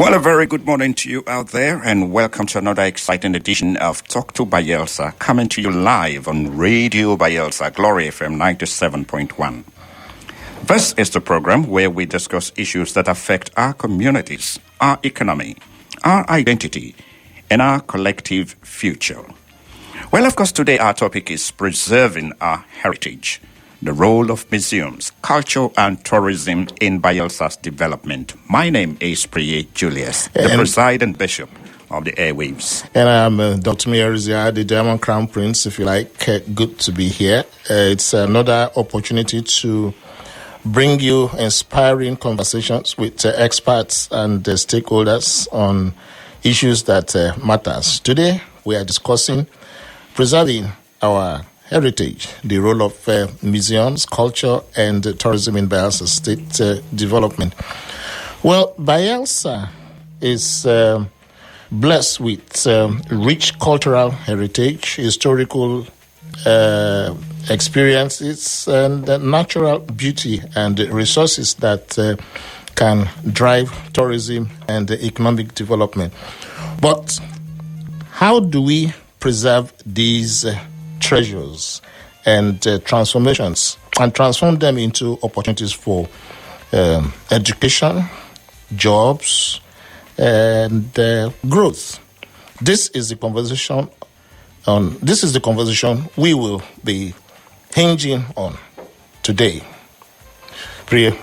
Well, a very good morning to you out there, and welcome to another exciting edition of Talk to Bayelsa, coming to you live on Radio Bayelsa, Glory FM 97.1. This is the program where we discuss issues that affect our communities, our economy, our identity, and our collective future. Well, of course, today our topic is preserving our heritage, the role of museums, culture, and tourism in Bayelsa's development. My name is Priye Julius, the presiding bishop of the airwaves. And I'm Dr. Miarizia, the Diamond Crown Prince, if you like. Good to be here. It's another opportunity to bring you inspiring conversations with experts and stakeholders on issues that matters. Today, we are discussing preserving our heritage, the role of museums, culture, and tourism in Bayelsa State development. Well, Bayelsa is blessed with rich cultural heritage, historical experiences, and natural beauty and resources that can drive tourism and economic development. But how do we preserve these treasures and transformations and transform them into opportunities for education, jobs, and growth? This is the conversation we will be hinging on today. Priya.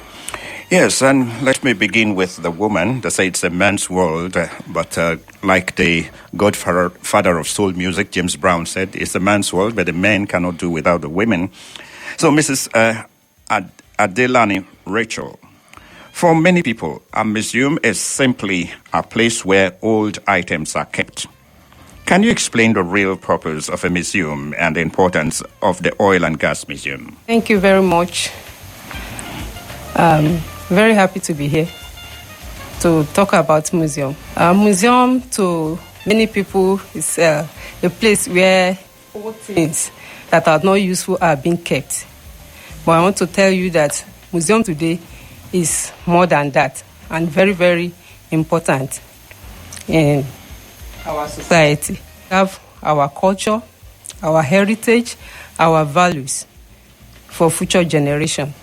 Yes, and let me begin with the woman. They say it's a man's world, but like the godfather of soul music, James Brown, said, it's a man's world, but the men cannot do without the women. So, Mrs. Adelani Rachel, for many people, a museum is simply a place where old items are kept. Can you explain the real purpose of a museum and the importance of the Oil and Gas Museum? Thank you very much. Very happy to be here to talk about museum. Museum to many people is a place where old things that are not useful are being kept. But I want to tell you that museum today is more than that and very, very important in our society. We have our culture, our heritage, our values for future generation.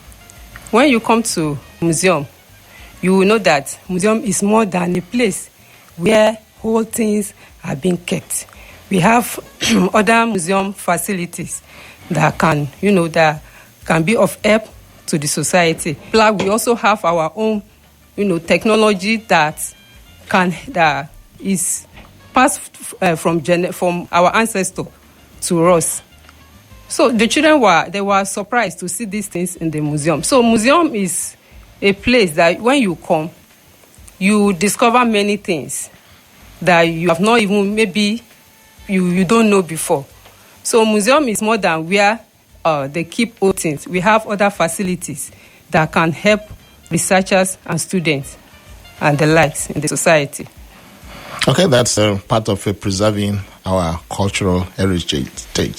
When you come to museum, you will know that museum is more than a place where whole things are being kept. We have other museum facilities that can be of help to the society. Plus, we also have our own, technology that is passed from our ancestors to us. So the children were surprised to see these things in the museum. So museum is a place that when you come, you discover many things that you have not even, maybe you don't know before. So museum is more than where they keep old things. We have other facilities that can help researchers and students and the likes in the society. Okay, that's part of preserving our cultural heritage.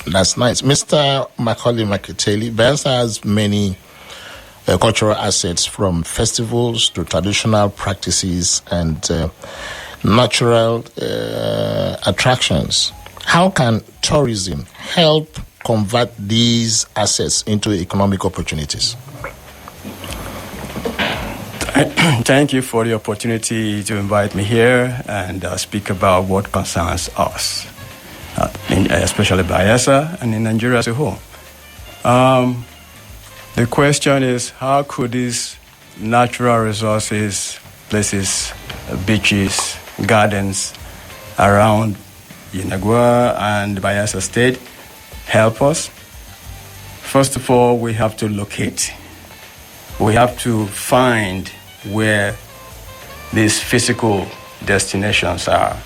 That's nice. Mr. Macaulay Maketeli, Bayelsa has many cultural assets, from festivals to traditional practices and natural attractions. How can tourism help convert these assets into economic opportunities? Thank you for the opportunity to invite me here and speak about what concerns us, especially Bayelsa and in Nigeria as a whole. The question is, how could these natural resources, places, beaches, gardens around Yenagua and Bayelsa State help us? First of all, we have to locate. We have to find where these physical destinations are.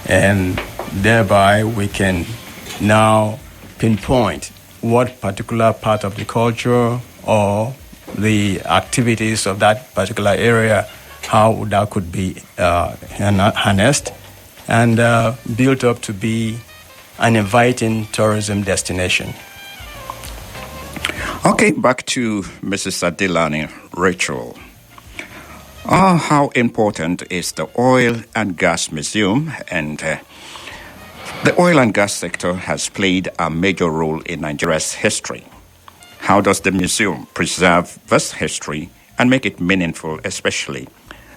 And thereby we can now pinpoint what particular part of the culture or the activities of that particular area, how that could be harnessed and built up to be an inviting tourism destination. Okay, back to Mrs. Adelani Rachel. How important is the Oil and Gas Museum? And the oil and gas sector has played a major role in Nigeria's history. How does the museum preserve this history and make it meaningful, especially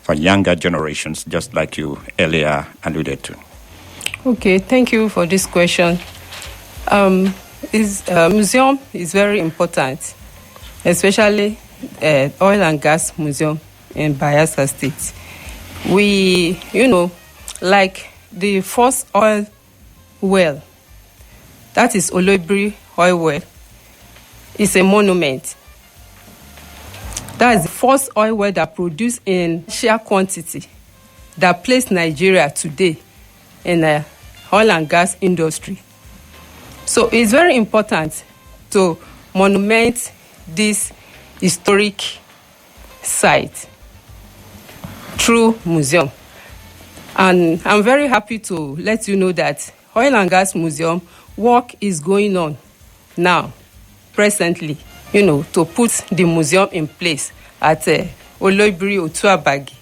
for younger generations, just like you earlier alluded to? Okay, thank you for this question. Museum is very important, especially Oil and Gas Museum in Bayelsa State. We, like the first oil well, that is Olobiri oil well, is a monument. That is the first oil well that produced in sheer quantity that placed Nigeria today in the oil and gas industry. So it's very important to monument this historic site through museum. And I'm very happy to let you know that Oil and Gas Museum work is going on now, presently, to put the museum in place at Olobiri Otuabagi,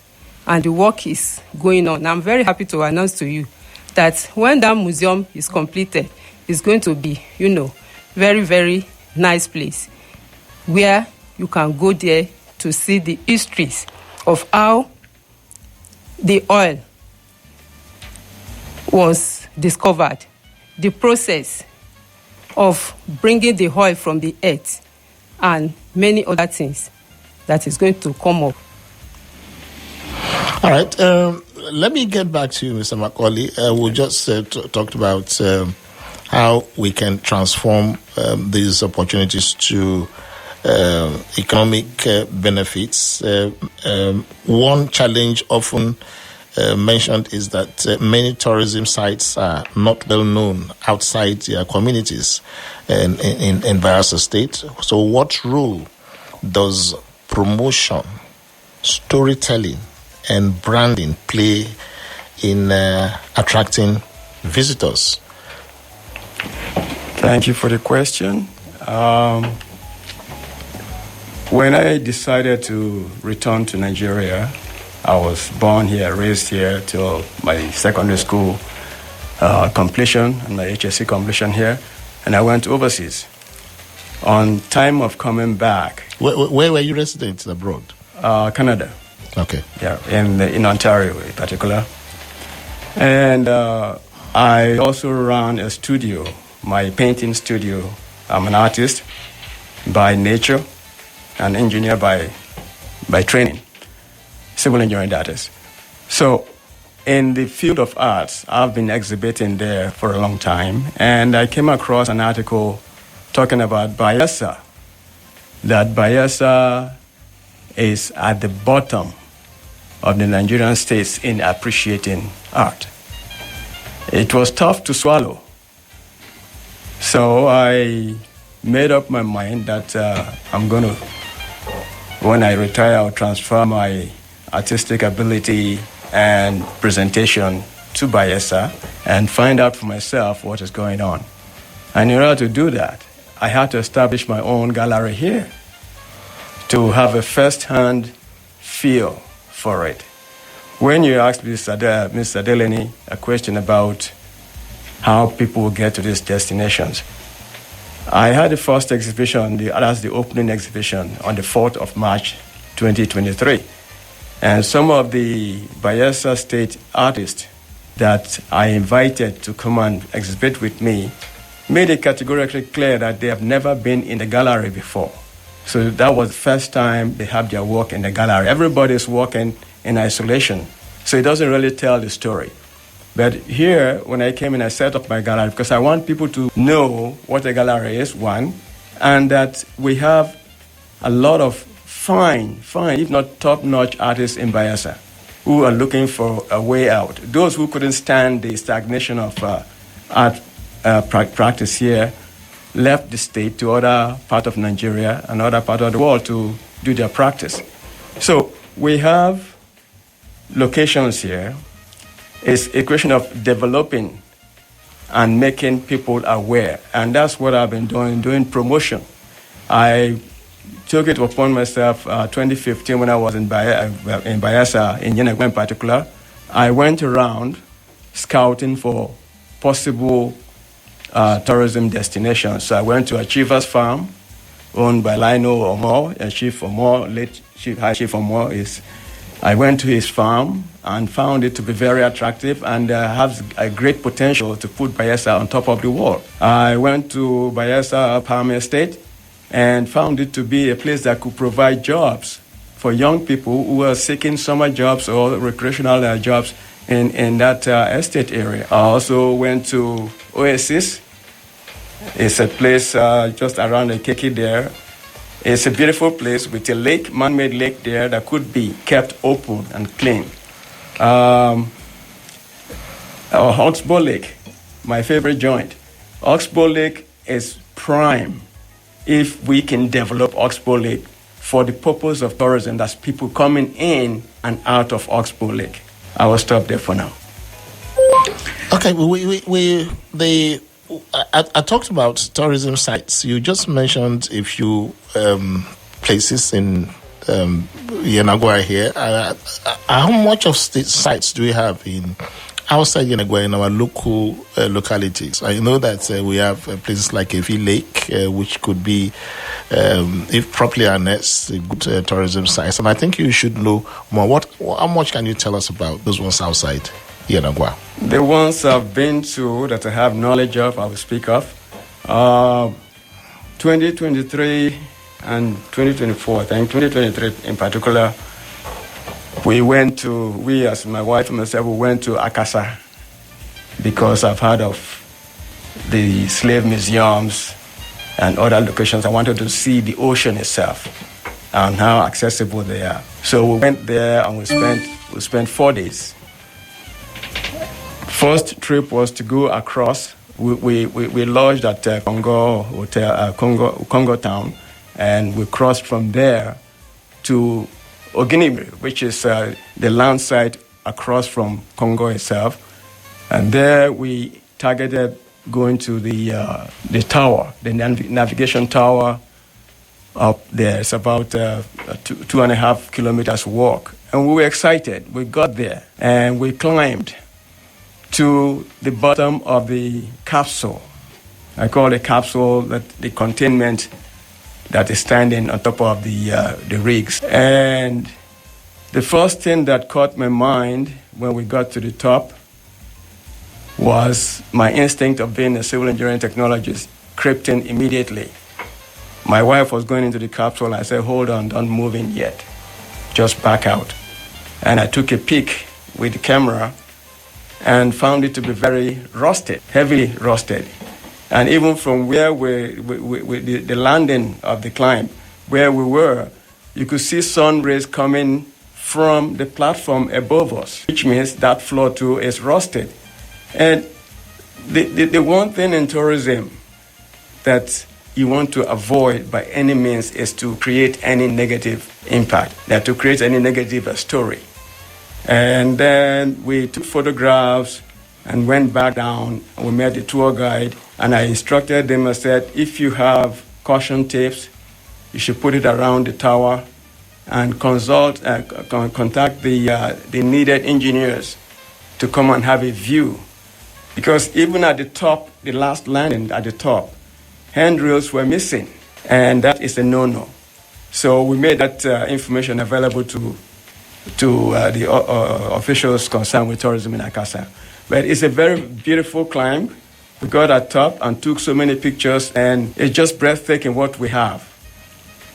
and the work is going on. I'm very happy to announce to you that when that museum is completed, it's going to be, very, very nice place where you can go there to see the histories of how the oil was discovered, the process of bringing the oil from the earth, and many other things that is going to come up. All right. Let me get back to you, Mr. Macaulay. We just talked about how we can transform these opportunities to economic benefits. One challenge often mentioned is that many tourism sites are not well known outside their communities in Bayelsa State. So what role does promotion, storytelling, and branding play in attracting visitors? Thank you for the question. When I decided to return to Nigeria, I was born here, raised here till my secondary school completion and my HSC completion here, and I went overseas. On time of coming back, Where were you resident abroad? Canada. Okay. Yeah, in Ontario in particular. And I also ran a studio, my painting studio. I'm an artist by nature, an engineer by training, civil engineering that is. So in the field of arts, I've been exhibiting there for a long time, and I came across an article talking about Bayelsa, that Bayelsa is at the bottom of the Nigerian states in appreciating art. It was tough to swallow. So I made up my mind that I'm going to, when I retire, I'll transfer my artistic ability and presentation to Bayelsa and find out for myself what is going on. And in order to do that, I had to establish my own gallery here to have a first-hand feel for it. When you asked Mr. Delany a question about how people get to these destinations, I had the first exhibition, that's the opening exhibition, on the 4th of March, 2023. And some of the Bayelsa State artists that I invited to come and exhibit with me made it categorically clear that they have never been in the gallery before. So that was the first time they have their work in the gallery. Everybody's working in isolation, so it doesn't really tell the story. But here, when I came in, I set up my gallery because I want people to know what a gallery is, one, and that we have a lot of fine, if not top-notch artists in Bayelsa who are looking for a way out. Those who couldn't stand the stagnation of art practice here left the state to other part of Nigeria and other part of the world to do their practice. So we have locations here. It's a question of developing and making people aware. And that's what I've been doing promotion. I took it upon myself 2015 when I was in Bayelsa, in Yenagua in particular. I went around scouting for possible tourism destinations. So I went to Achiever's Farm, owned by Lionel Omo, Chief Omo, late High Chief Omo is. I went to his farm and found it to be very attractive and has a great potential to put Bayelsa on top of the world. I went to Bayelsa Palm Estate and found it to be a place that could provide jobs for young people who are seeking summer jobs or recreational jobs in that estate area. I also went to Oasis. It's a place just around the Keke there. It's a beautiful place with a lake, man-made lake there that could be kept open and clean. Oxbow Lake, my favorite joint. Oxbow Lake is prime if we can develop Oxbow Lake for the purpose of tourism. That's people coming in and out of Oxbow Lake. I will stop there for now. Okay, I talked about tourism sites. You just mentioned a few places in Yenagua here. How much of state sites do we have outside Yenagua in our local localities? I know that we have places like Efi Lake, which could be, if properly annexed, a good tourism sites. And I think you should know more. How much can you tell us about those ones outside Yenagua? The ones I've been to that I have knowledge of, I will speak of. 2023 and 2024, I think 2023 in particular, we as my wife and myself, we went to Akasa because I've heard of the slave museums and other locations. I wanted to see the ocean itself and how accessible they are. So we went there and we spent 4 days. First trip was to go across. We lodged at Congo Hotel, Congo Town, and we crossed from there to Oginimiri, which is the land site across from Congo itself. And there we targeted going to the tower, the navigation tower up there. It's about 2.5 kilometers walk. And we were excited. We got there and we climbed to the bottom of the capsule. I call it capsule that the containment that is standing on top of the rigs. And the first thing that caught my mind when we got to the top was my instinct of being a civil engineering technologist crept in immediately. My wife was going into the capsule. I said, hold on, don't move in yet. Just back out. And I took a peek with the camera and found it to be very rusted, heavily rusted. And even from where the landing of the climb, where we were, you could see sun rays coming from the platform above us, which means that floor too is rusted. And the one thing in tourism that you want to avoid by any means is to create any negative impact, to create any negative story. And then we took photographs and went back down. We met the tour guide, and I instructed them. I said, if you have caution tapes, you should put it around the tower and contact the needed engineers to come and have a view. Because even at the top, the last landing at the top, handrails were missing, and that is a no-no. So we made that information available to the officials concerned with tourism in Akasa. But it's a very beautiful climb. We got at top and took so many pictures, and it's just breathtaking what we have.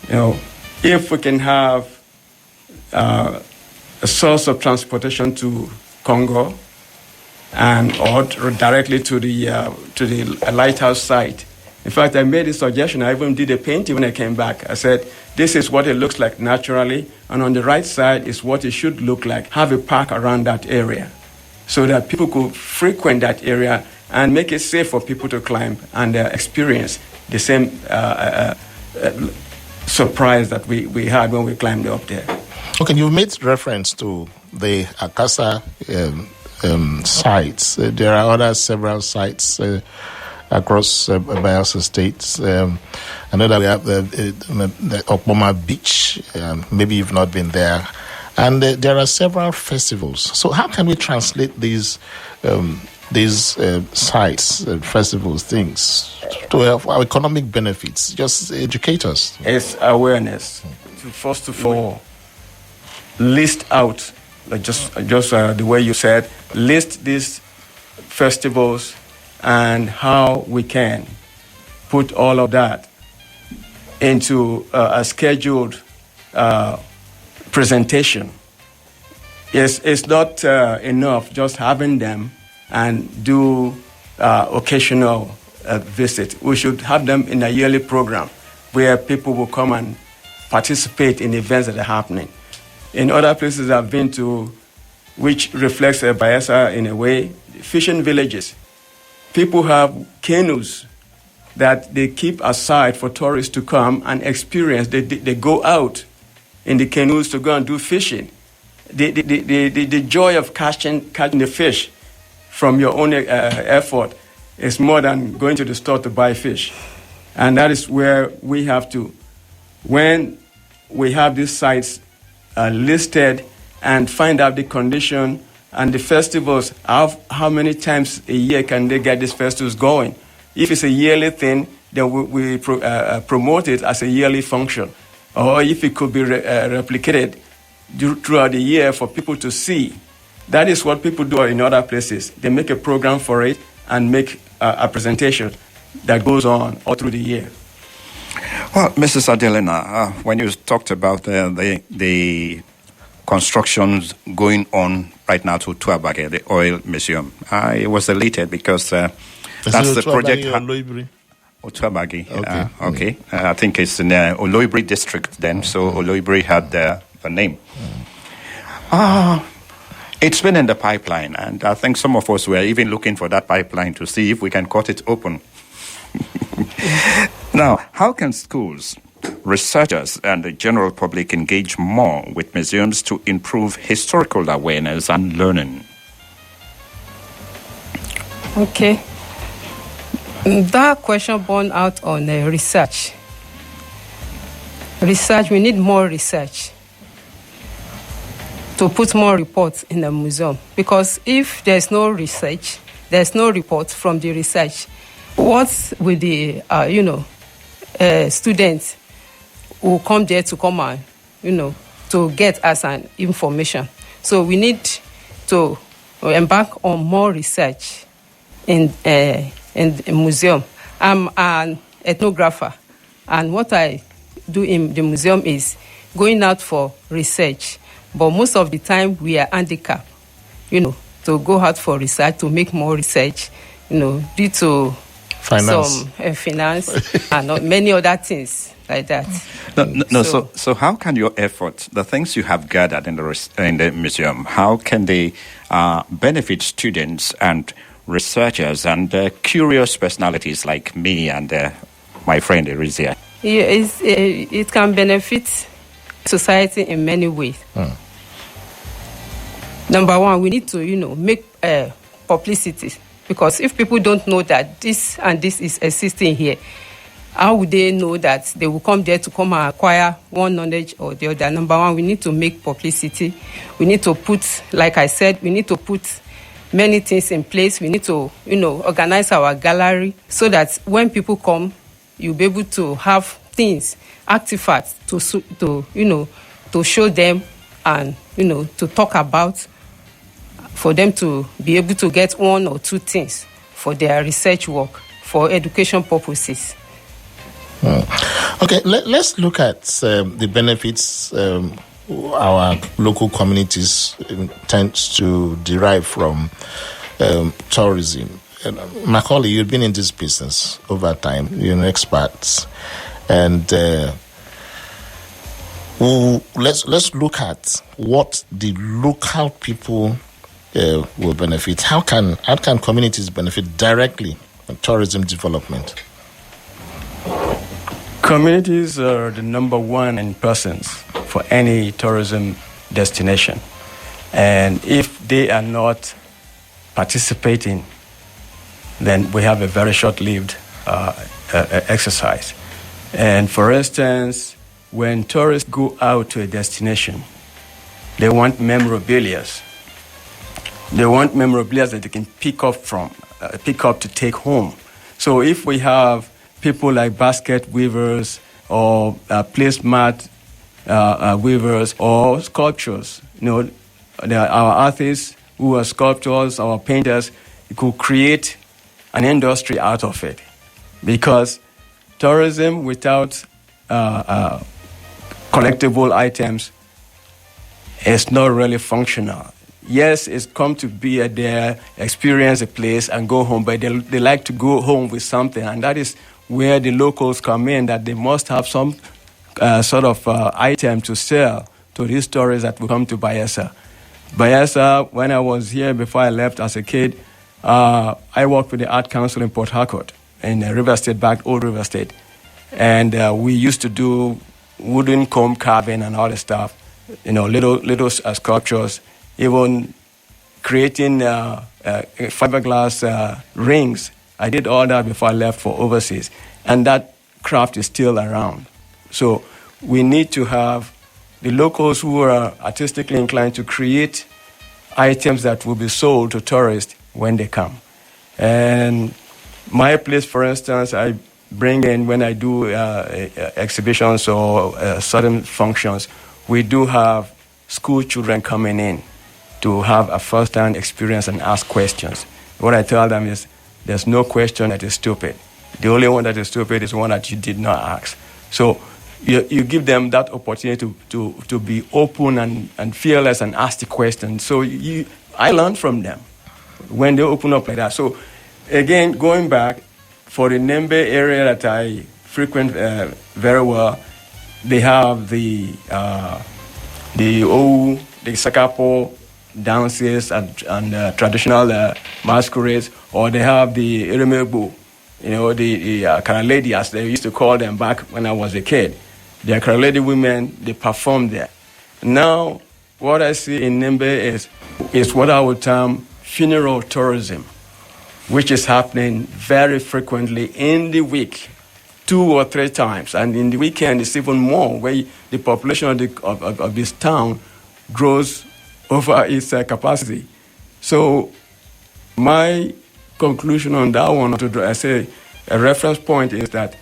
You know, if we can have a source of transportation to Congo or directly to the lighthouse site. In fact, I made a suggestion. I even did a painting when I came back. I said, this is what it looks like naturally, and on the right side is what it should look like. Have a park around that area so that people could frequent that area and make it safe for people to climb and experience the same surprise that we had when we climbed up there. Okay, you made reference to the Akasa sites. There are several sites across Bayelsa State. I know that we have the Okpoma Beach. Maybe you've not been there. And there are several festivals. So how can we translate these sites, festivals, things to have our economic benefits? Just educate us. It's awareness. First of all, list out, just the way you said, list these festivals and how we can put all of that into a scheduled presentation. It's not enough just having them and do occasional visit. We should have them in a yearly program where people will come and participate in events that are happening. In other places I've been to, which reflects Bayelsa in a way, fishing villages. People have canoes that they keep aside for tourists to come and experience. They go out in the canoes to go and do fishing. The joy of catching the fish from your own effort is more than going to the store to buy fish. And that is where we have to, when we have these sites listed and find out the condition and the festivals, how many times a year can they get these festivals going? If it's a yearly thing, then we promote it as a yearly function. Or if it could be replicated throughout the year for people to see. That is what people do in other places. They make a program for it and make a presentation that goes on all through the year. Well, Mrs. Adelina, when you talked about the constructions going on right now to Tuabage, the oil museum, I was elated because that's the project. Tuabage. Okay. I think it's in the Oloibri district then, so Oloibri had the name. It's been in the pipeline, and I think some of us were even looking for that pipeline to see if we can cut it open. Now, how can schools, researchers, and the general public engage more with museums to improve historical awareness and learning? Okay. That question born out on research. We need more research to put more reports in the museum. Because if there's no research, there's no report from the research, what will the, students who come there to come and, to get us an information? So we need to embark on more research in the museum. I'm an ethnographer, and what I do in the museum is going out for research. But most of the time we are handicapped, to go out for research, to make more research, due to finance and many other things like that. So how can your efforts, the things you have gathered in the museum, how can they benefit students and researchers and curious personalities like me and my friend Erizia? It can benefit society in many ways. Number one, we need to, make publicity, because if people don't know that this and this is existing here, how would they know that they will come there to come and acquire one knowledge or the other? Number one, we need to make publicity. We need to put, like I said, we need to put many things in place. We need to, organize our gallery so that when people come, you'll be able to have things, artifacts to show them and, to talk about, for them to be able to get one or two things for their research work, for education purposes. Okay, let's look at the benefits our local communities tend to derive from tourism. Macaulay, you've been in this business over time. You're an expert. And let's look at what the local people will benefit. How can communities benefit directly from tourism development? Communities are the number one in persons for any tourism destination. And if they are not participating then we have a very short-lived exercise. And for instance, when tourists go out to a destination, they want memorabilia. They want memorabilia that they can pick up to take home. So if we have people like basket weavers or placemat weavers or sculptures, our artists who are sculptors, our painters, could create an industry out of it. Because tourism without collectible items is not really functional. Yes, it's come to be there, experience a place, and go home, but they like to go home with something, and that is where the locals come in, that they must have some sort of item to sell to these tourists that will come to Bayelsa. Bayelsa, when I was here before I left as a kid, I worked with the Art Council in Port Harcourt, in River State, Old River State. And we used to do wooden comb carving and all the stuff, little sculptures, even creating fiberglass rings. I did all that before I left for overseas. And that craft is still around. So we need to have the locals who are artistically inclined to create items that will be sold to tourists when they come. And my place, for instance, I bring in, when I do exhibitions or certain functions, we do have school children coming in to have a first-hand experience and ask questions. What I tell them is, there's no question that is stupid. The only one that is stupid is one that you did not ask. So you give them that opportunity to be open and fearless and ask the question. So I learn from them when they open up like that. So again, going back, for the Nembe area that I frequent very well, they have the Sakapo dances and traditional masquerades, or they have the Iremegbu, the Karaledi, as they used to call them back when I was a kid. The Karaledi women, they perform there. Now, what I see in Nembe is what I would term funeral tourism, which is happening very frequently in the week, 2 or 3 times. And in the weekend, it's even more, where the population of this town grows over its capacity. So my conclusion on that one, I say a reference point is that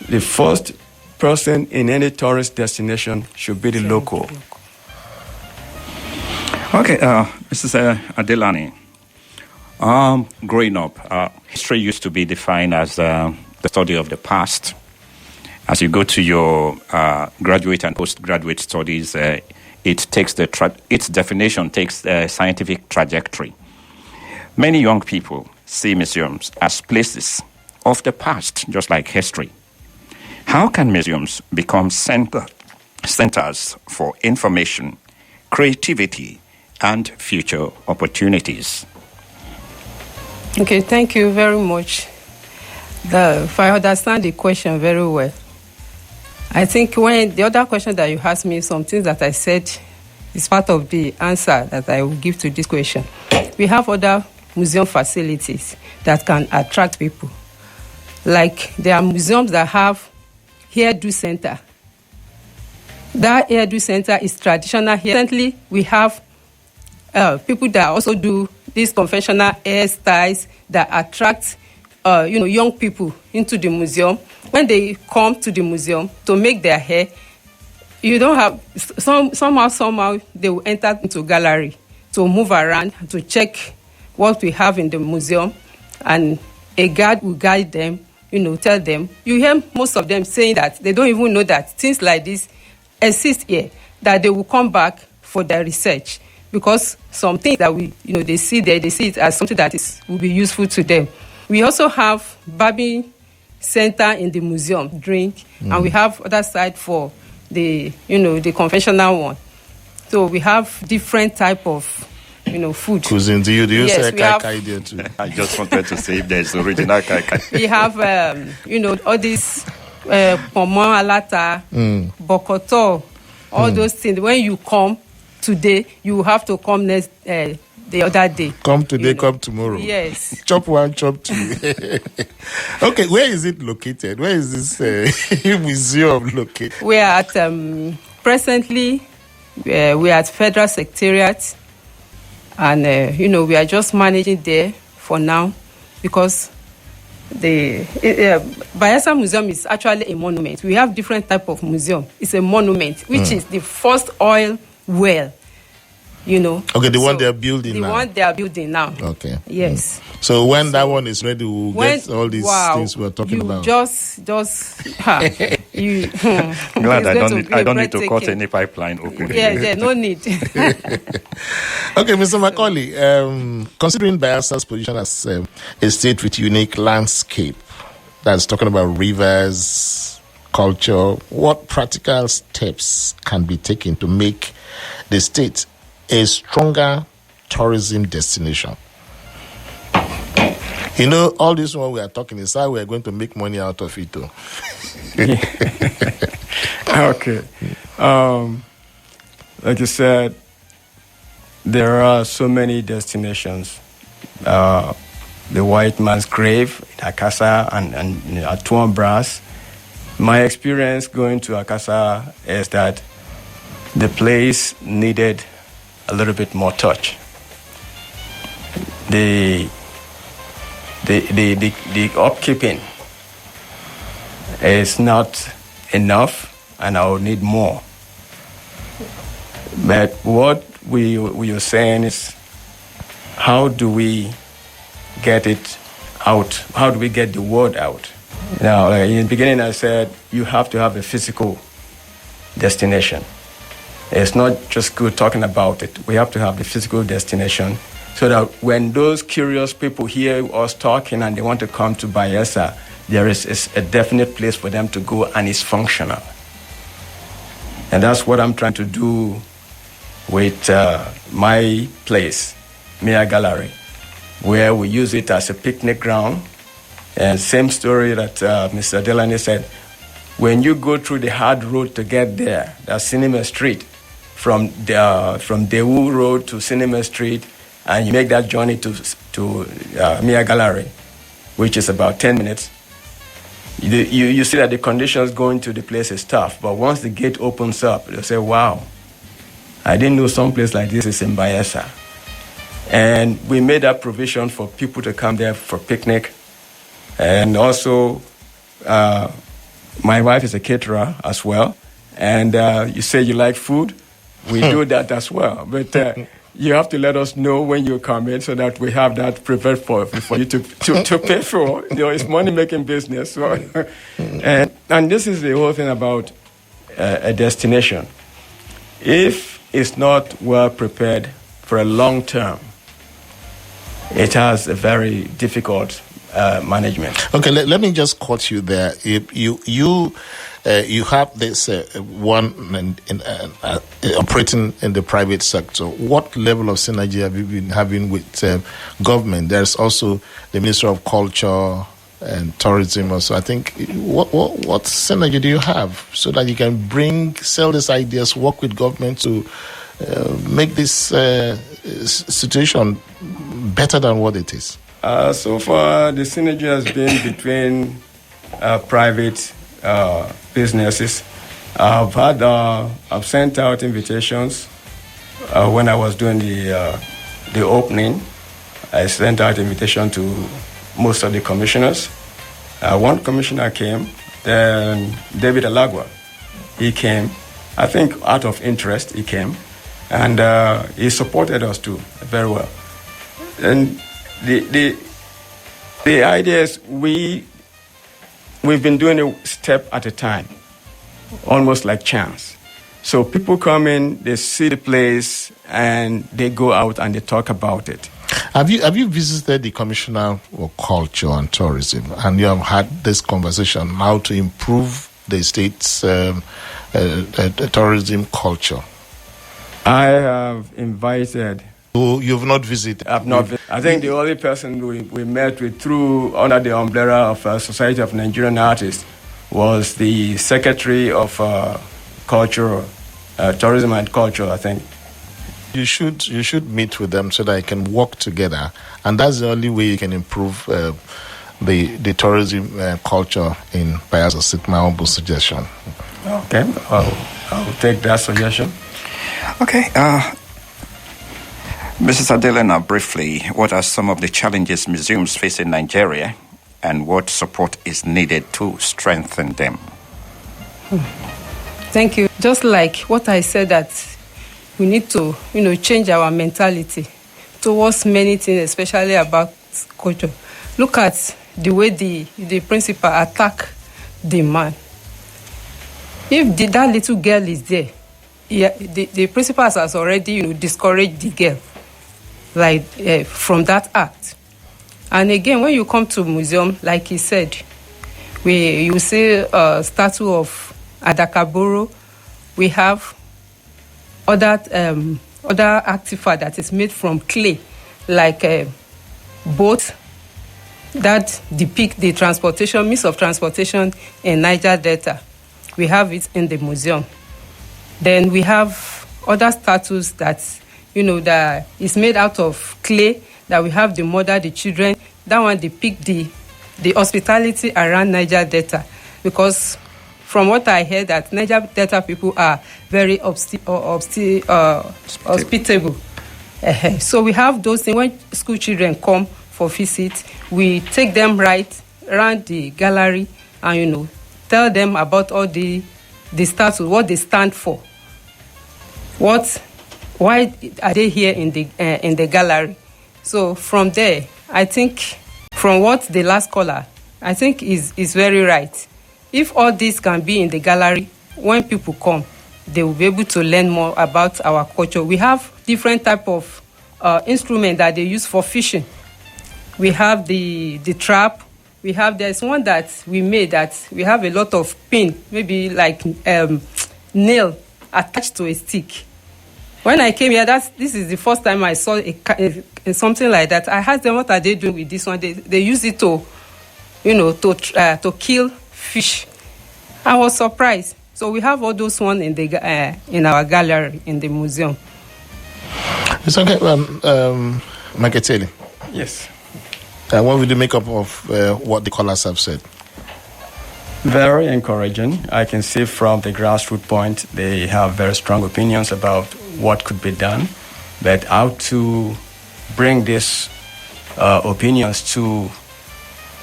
the first person in any tourist destination should be the local. Okay, Mrs. Adelani. Growing up, history used to be defined as the study of the past. As you go to your graduate and postgraduate studies, its definition takes a scientific trajectory. Many young people see museums as places of the past, just like history. How can museums become centers for information, creativity, and future opportunities? Okay, thank you very much. If I understand the question very well, I think when the other question that you asked me, some things that I said is part of the answer that I will give to this question. We have other museum facilities that can attract people. Like there are museums that have hairdo center. That hairdo center is traditional. Recently, we have people that also do these conventional hairstyles that attract young people into the museum. When they come to the museum to make their hair, you don't have somehow they will enter into gallery to move around to check what we have in the museum, and a guide will guide them, tell them. You hear most of them saying that they don't even know that things like this exist here, that they will come back for their research, because some things that they see there, they see it as something that will be useful to them. We also have barbing center in the museum, and we have other side for the conventional one. So we have different type of food. Cuisine, do you Yes, say kai kai there too? I just wanted to say if there's original kai kai. We have all these pomon alata, bokoto, all those things. When you come today, you have to come the other day. Come today, come tomorrow. Yes. Chop one, chop two. Okay, where is it located? Where is this museum located? We are at, presently, we are at Federal Secretariat. And, we are just managing there for now because the Bayelsa Museum is actually a monument. We have different type of museum. It's a monument, which is the first oil well, Okay, the one they are building now. The one they are building now. Okay. Yes. So when that one is ready, we'll get all these things we're talking about. You Glad I don't need to cut any pipeline open. Yeah, no need. Okay, Mr. Macaulay, considering Bayelsa's position as a state with unique landscape, that's talking about rivers, culture, what practical steps can be taken to make the state a stronger tourism destination? All this one we are talking is how we are going to make money out of it too. Okay. Like you said, there are so many destinations. The White Man's Grave in Akasa and at Tuan Brass. My experience going to Akasa is that the place needed a little bit more touch. The upkeeping is not enough, and I will need more. But what we are saying is, how do we get it out? How do we get the word out? Now, in the beginning, I said you have to have a physical destination. It's not just good talking about it. We have to have a physical destination so that when those curious people hear us talking and they want to come to Bayelsa, there is a definite place for them to go and it's functional. And that's what I'm trying to do with my place, Mia Gallery, where we use it as a picnic ground. And same story that Mr. Delany said, when you go through the hard road to get there, that's Cinema Street, from Daewoo Road to Cinema Street, and you make that journey to Mia Gallery, which is about 10 minutes, you see that the conditions going to the place is tough. But once the gate opens up, you'll say, wow, I didn't know some place like this is in Bayelsa. And we made that provision for people to come there for picnic. And also, my wife is a caterer as well. And you say you like food, we do that as well. But you have to let us know when you come in so that we have that prepared for you to pay for. It's money-making business. So, and this is the whole thing about a destination. If it's not well prepared for a long term, it has a very difficult management. Okay, let me just quote you there. If you have this one operating in the private sector. What level of synergy have you been having with government? There's also the Ministry of Culture and Tourism. Also, I think what synergy do you have so that you can sell these ideas, work with government to make this situation better than what it is? So far, the synergy has been between private businesses. I've sent out invitations when I was doing the opening. I sent out invitation to most of the commissioners. One commissioner came, then David Alagwa. He came, I think out of interest he came, and he supported us too very well. And the idea is we've been doing a step at a time, almost like chance. So people come in, they see the place, and they go out and they talk about it. Have you visited the Commissioner for Culture and Tourism, and you have had this conversation how to improve the state's tourism culture? I have invited. So you've not visited? I've not. I think the only person we met with under the umbrella of Society of Nigerian Artists was the Secretary of Culture, Tourism and Culture, I think. You should meet with them so that you can work together, and that's the only way you can improve the tourism culture in Bayelsa State. My humble suggestion. Okay, I'll take that suggestion. Okay. Mrs. Adelena, briefly, what are some of the challenges museums face in Nigeria, and what support is needed to strengthen them? Thank you. Just like what I said, that we need to, change our mentality towards many things, especially about culture. Look at the way the principal attack the man. If that little girl is there, the principal has already, discouraged the girl, from that act. And again, when you come to museum, like he said, you see a statue of Adakaboro. We have other artifact that is made from clay, like boats that depict the means of transportation in Niger Delta. We have it in the museum. Then we have other statues that, that is made out of clay, that we have the mother, the children. That one depict the hospitality around Niger Delta, because from what I heard, that Niger Delta people are very hospitable. So we have those things. When school children come for visit, we take them right around the gallery and, tell them about all the statues, what they stand for. Why are they here in the gallery? So from there, I think, from what the last caller, I think is very right. If all this can be in the gallery, when people come, they will be able to learn more about our culture. We have different type of instruments that they use for fishing. We have the trap. There's one that we made that we have a lot of pin, maybe like nail attached to a stick. When I came here, this is the first time I saw something like that. I asked them, what are they doing with this one? They use it to kill fish. I was surprised. So we have all those ones in our gallery in the museum. It's okay, Maketeli. Yes. What would you make up of what the callers have said? Very encouraging. I can see from the grassroots point, they have very strong opinions about what could be done, but how to bring these opinions to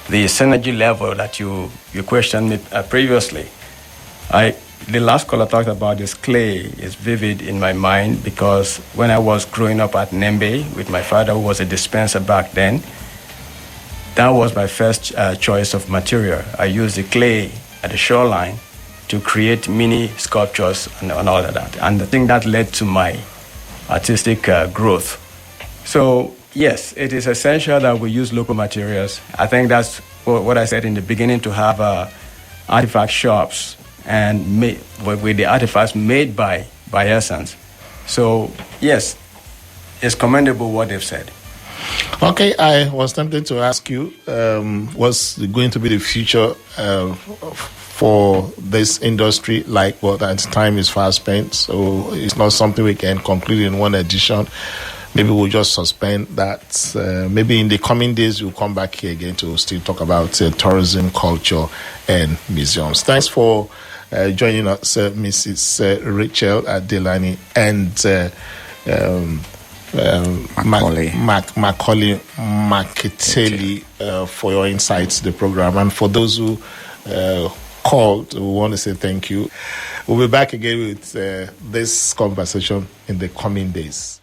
the synergy level that you questioned me previously. The last caller talked about this clay is vivid in my mind, because when I was growing up at Nembe with my father, who was a dispenser back then, that was my first choice of material. I used the clay at the shoreline to create mini sculptures and all of that. And I think that led to my artistic growth. So yes, it is essential that we use local materials. I think that's what I said in the beginning, to have artifact shops and with the artifacts made by Bayelsans. So yes, it's commendable what they've said. Okay, I was tempted to ask you, what's going to be the future for this industry like? Well, that time is fast spent, so it's not something we can conclude in one edition. Maybe we'll just suspend that. Maybe in the coming days, we'll come back here again to still talk about tourism, culture, and museums. Thanks for joining us, Mrs. Rachel Adelani and Macaulay Maketeli for your insights to the program. And for those who called, we want to say thank you. We'll be back again with this conversation in the coming days.